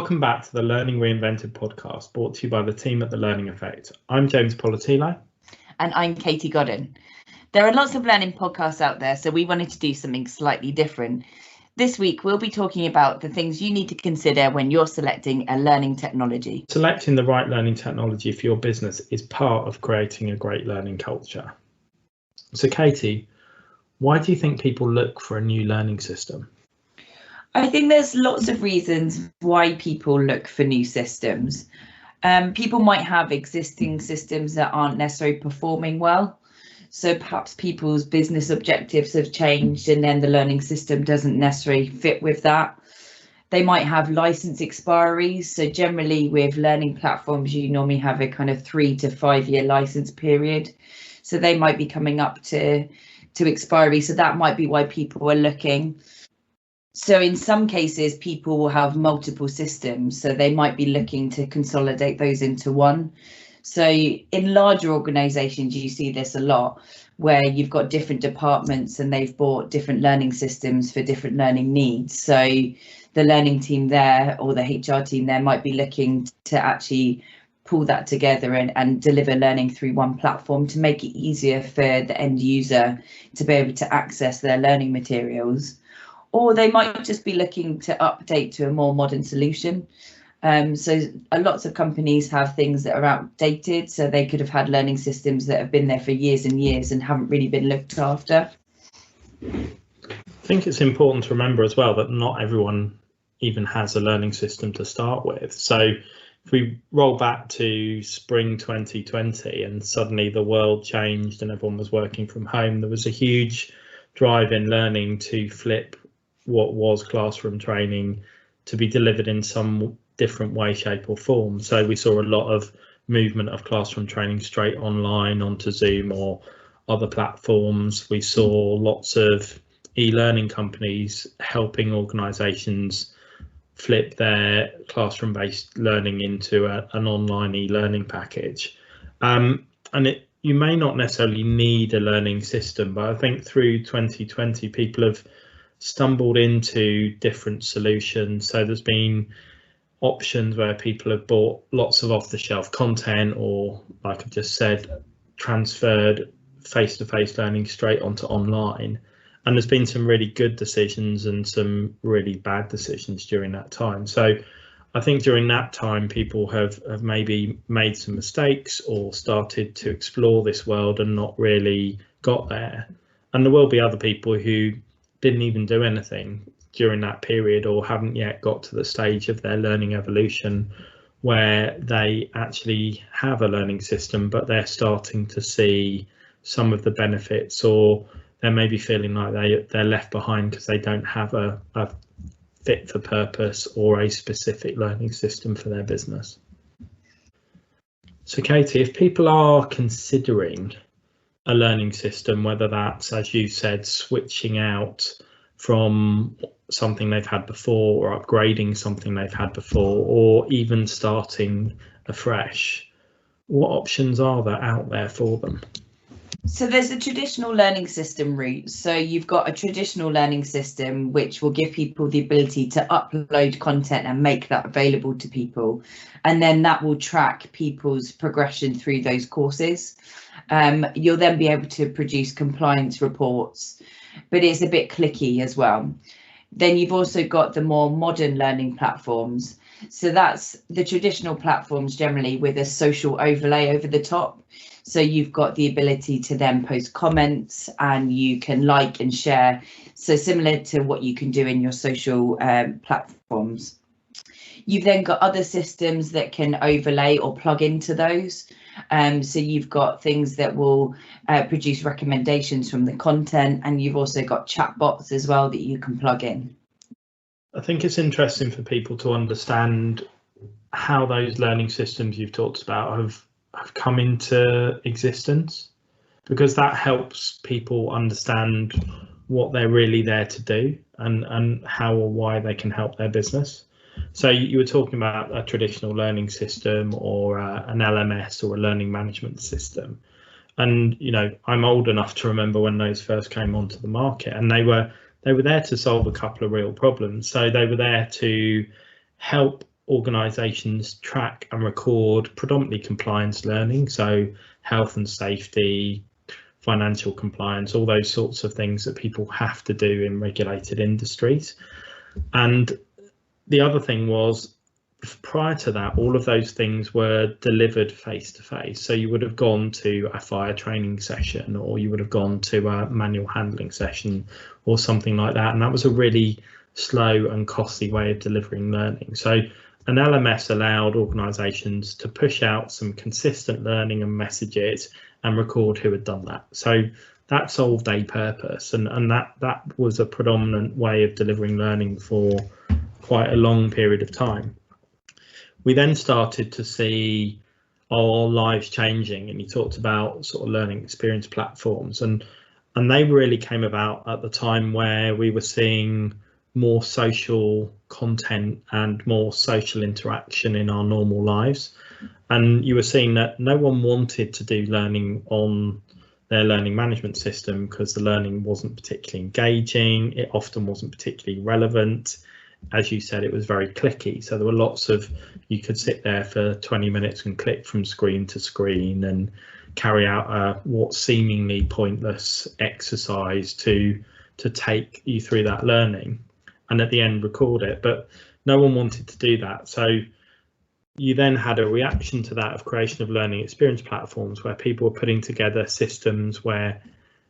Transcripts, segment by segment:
Welcome back to the Learning Reinvented podcast, brought to you by the team at the Learning Effect. I'm James Poletyllo. And I'm Katie Godden. There are lots of learning podcasts out there, so we wanted to do something slightly different. This week, we'll be talking about the things you need to consider when you're selecting a learning technology. Selecting the right learning technology for your business is part of creating a great learning culture. So, Katie, why do you think people look for a new learning system? I think there's lots of reasons why people look for new systems. People might have existing systems that aren't necessarily performing well. So perhaps people's business objectives have changed and then the learning system doesn't necessarily fit with that. They might have license expiries. So generally with learning platforms, you normally have a kind of 3 to 5 year license period. So they might be coming up to expiry. So that might be why people are looking. So in some cases, people will have multiple systems, so they might be looking to consolidate those into one. So in larger organizations, you see this a lot, where you've got different departments and they've bought different learning systems for different learning needs. So the learning team there or the HR team there might be looking to actually pull that together and deliver learning through one platform to make it easier for the end user to be able to access their learning materials. Or they might just be looking to update to a more modern solution. So lots of companies have things that are outdated, so they could have had learning systems that have been there for years and years and haven't really been looked after. I think it's important to remember as well that not everyone even has a learning system to start with. So if we roll back to spring 2020 and suddenly the world changed and everyone was working from home, there was a huge drive in learning to flip what was classroom training to be delivered in some different way, shape or form. So we saw a lot of movement of classroom training straight online onto Zoom or other platforms. We saw lots of e-learning companies helping organisations flip their classroom based learning into an online e-learning package. You may not necessarily need a learning system, but I think through 2020 people have stumbled into different solutions. So there's been options where people have bought lots of off-the-shelf content, or like I just said, transferred face-to-face learning straight onto online. And there's been some really good decisions and some really bad decisions during that time. So I think during that time people have maybe made some mistakes or started to explore this world and not really got there. And there will be other people who didn't even do anything during that period or haven't yet got to the stage of their learning evolution where they actually have a learning system, but they're starting to see some of the benefits, or they're maybe feeling like they're left behind because they don't have a fit for purpose or a specific learning system for their business. So Katie, if people are considering a learning system, whether that's, as you said, switching out from something they've had before or upgrading something they've had before, or even starting afresh, what options are there out there for them? So there's a traditional learning system route. So you've got a traditional learning system which will give people the ability to upload content and make that available to people. And then that will track people's progression through those courses. You'll then be able to produce compliance reports, but it's a bit clicky as well. Then you've also got the more modern learning platforms. So that's the traditional platforms generally with a social overlay over the top. So you've got the ability to then post comments and you can like and share. So similar to what you can do in your social platforms. You've then got other systems that can overlay or plug into those. So you've got things that will produce recommendations from the content, and you've also got chatbots as well that you can plug in. I think it's interesting for people to understand how those learning systems you've talked about have come into existence, because that helps people understand what they're really there to do and how or why they can help their business. So you were talking about a traditional learning system or an LMS or a learning management system. And, you know, I'm old enough to remember when those first came onto the market, and they were there to solve a couple of real problems. So they were there to help organisations track and record predominantly compliance learning, so health and safety, financial compliance, all those sorts of things that people have to do in regulated industries. And the other thing was, prior to that, all of those things were delivered face to face. So you would have gone to a fire training session, or you would have gone to a manual handling session or something like that. And that was a really slow and costly way of delivering learning. So an LMS allowed organisations to push out some consistent learning and messages and record who had done that. So that solved a purpose, and that was a predominant way of delivering learning for quite a long period of time. We then started to see our lives changing, and you talked about sort of learning experience platforms, and they really came about at the time where we were seeing more social content and more social interaction in our normal lives. And you were seeing that no one wanted to do learning on their learning management system because the learning wasn't particularly engaging. It often wasn't particularly relevant. As you said, it was very clicky. So there were lots of, you could sit there for 20 minutes and click from screen to screen and carry out a what seemingly pointless exercise to take you through that learning, and at the end record it. But no one wanted to do that. So you then had a reaction to that of creation of learning experience platforms, where people were putting together systems where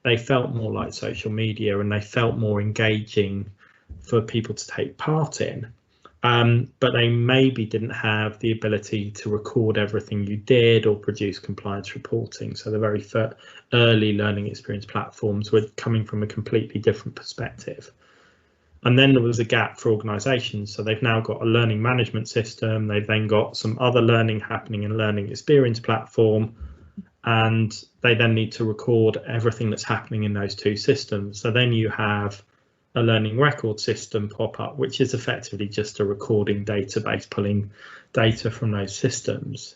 they felt more like social media and they felt more engaging for people to take part in, but they maybe didn't have the ability to record everything you did or produce compliance reporting. So the very early learning experience platforms were coming from a completely different perspective. And then there was a gap for organisations. So they've now got a learning management system. They've then got some other learning happening in a learning experience platform, and they then need to record everything that's happening in those two systems. So then you have a learning record system pop up, which is effectively just a recording database pulling data from those systems.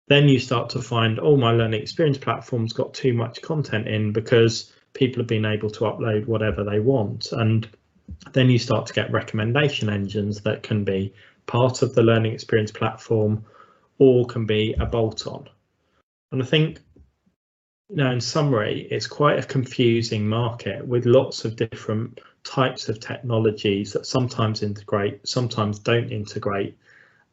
Then you start to find, oh, my learning experience platform's got too much content in because people have been able to upload whatever they want. And then you start to get recommendation engines that can be part of the learning experience platform or can be a bolt-on. And I think, you know, in summary, it's quite a confusing market with lots of different types of technologies that sometimes integrate, sometimes don't integrate,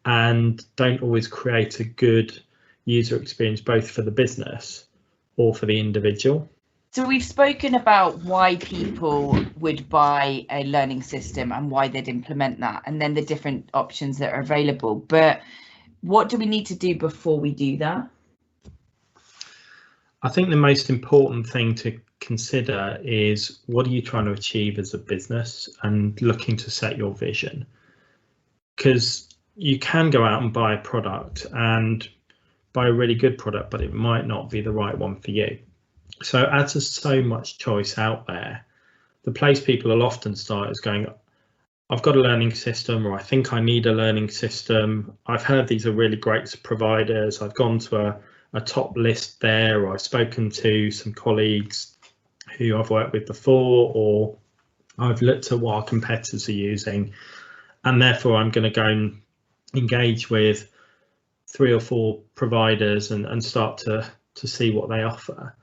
and don't always create a good user experience both for the business or for the individual. So we've spoken about why people would buy a learning system and why they'd implement that, and then the different options that are available. But what do we need to do before we do that? I think the most important thing to consider is, what are you trying to achieve as a business, and looking to set your vision. Because you can go out and buy a product and buy a really good product, but it might not be the right one for you. So as there's so much choice out there, the place people will often start is going, I've got a learning system, or I think I need a learning system. I've heard these are really great providers. I've gone to a top list there, or I've spoken to some colleagues who I've worked with before, or I've looked at what our competitors are using, and therefore I'm going to go and engage with 3 or 4 providers and start to see what they offer.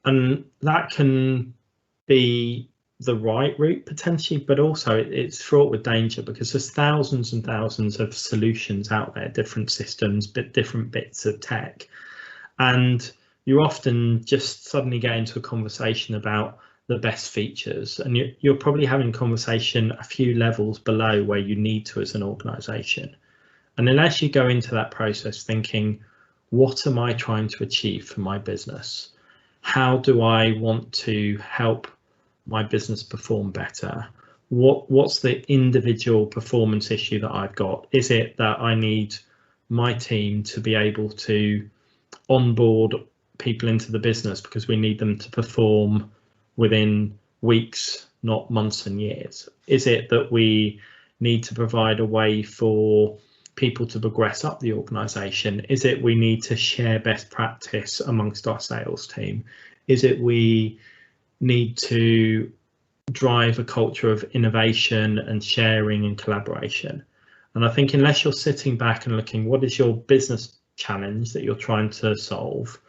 And that can be the right route potentially, but also it's fraught with danger, because there's thousands and thousands of solutions out there, different systems, but different bits of tech. And you often just suddenly get into a conversation about the best features, and you're probably having a conversation a few levels below where you need to as an organisation. And unless you go into that process thinking, what am I trying to achieve for my business? How do I want to help my business perform better? What's the individual performance issue that I've got? Is it that I need my team to be able to onboard people into the business because we need them to perform within weeks, not months and years? Is it that we need to provide a way for people to progress up the organisation? Is it we need to share best practice amongst our sales team? Is it we need to drive a culture of innovation and sharing and collaboration? And I think unless you're sitting back and looking, what is your business challenge that you're trying to solve?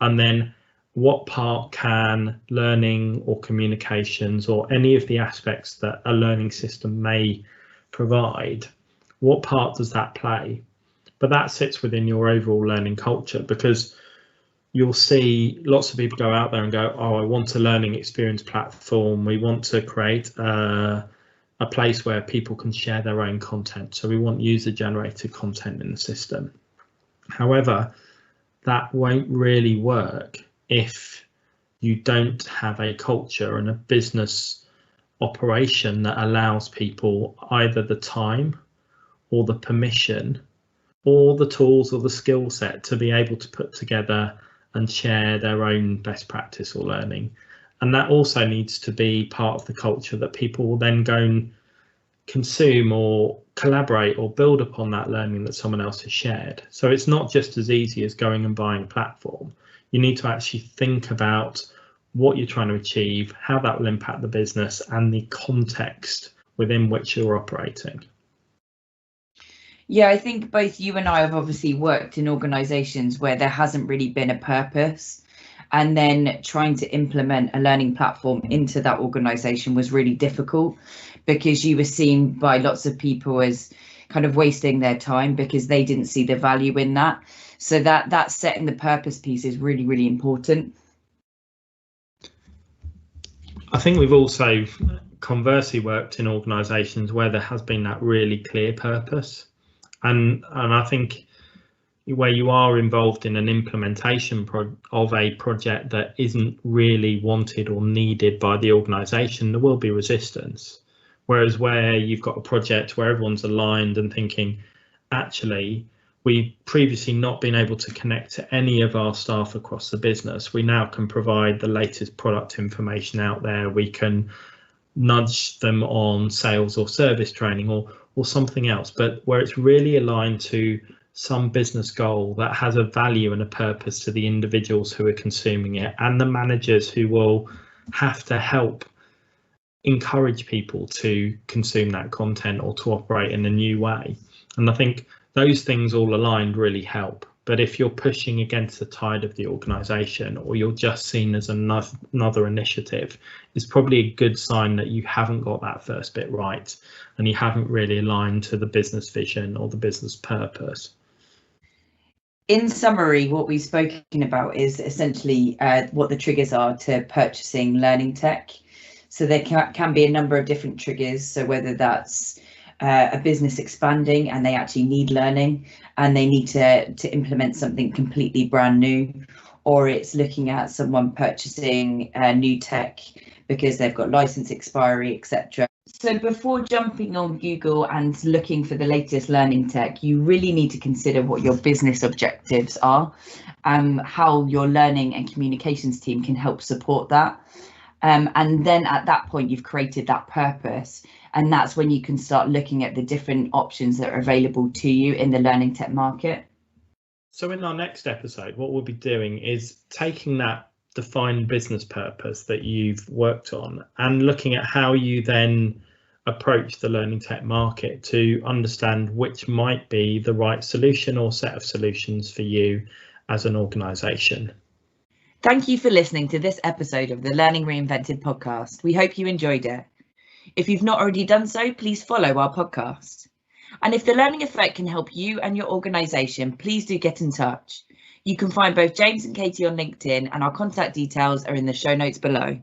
And then what part can learning or communications or any of the aspects that a learning system may provide, what part does that play? But that sits within your overall learning culture, because you'll see lots of people go out there and go, oh, I want a learning experience platform. We want to create a place where people can share their own content. So we want user generated content in the system. However, that won't really work if you don't have a culture and a business operation that allows people either the time or the permission or the tools or the skill set to be able to put together and share their own best practice or learning. And that also needs to be part of the culture that people will then go and consume or collaborate or build upon that learning that someone else has shared. So it's not just as easy as going and buying a platform. You need to actually think about what you're trying to achieve, how that will impact the business, and the context within which you're operating. Yeah, I think both you and I have obviously worked in organisations where there hasn't really been a purpose, and then trying to implement a learning platform into that organisation was really difficult, because you were seen by lots of people as kind of wasting their time because they didn't see the value in that. So that setting the purpose piece is really, really important. I think we've also conversely worked in organisations where there has been that really clear purpose. And I think where you are involved in an implementation of a project that isn't really wanted or needed by the organisation, there will be resistance. Whereas where you've got a project where everyone's aligned and thinking, actually, we've previously not been able to connect to any of our staff across the business. We now can provide the latest product information out there. We can nudge them on sales or service training or something else, but where it's really aligned to some business goal that has a value and a purpose to the individuals who are consuming it, and the managers who will have to help encourage people to consume that content or to operate in a new way. And I think those things all aligned really help. But if you're pushing against the tide of the organisation, or you're just seen as another initiative, it's probably a good sign that you haven't got that first bit right, and you haven't really aligned to the business vision or the business purpose. In summary, what we've spoken about is essentially what the triggers are to purchasing learning tech. So there can be a number of different triggers. So whether that's a business expanding and they actually need learning and they need to implement something completely brand new, or it's looking at someone purchasing new tech because they've got license expiry, etc. So before jumping on Google and looking for the latest learning tech, you really need to consider what your business objectives are, how your learning and communications team can help support that. And then at that point, you've created that purpose. And that's when you can start looking at the different options that are available to you in the learning tech market. So in our next episode, what we'll be doing is taking that defined business purpose that you've worked on and looking at how you then approach the learning tech market to understand which might be the right solution or set of solutions for you as an organisation. Thank you for listening to this episode of the Learning Reinvented podcast. We hope you enjoyed it. If you've not already done so, please follow our podcast. And if the Learning Effect can help you and your organisation, please do get in touch. You can find both James and Katie on LinkedIn, and our contact details are in the show notes below.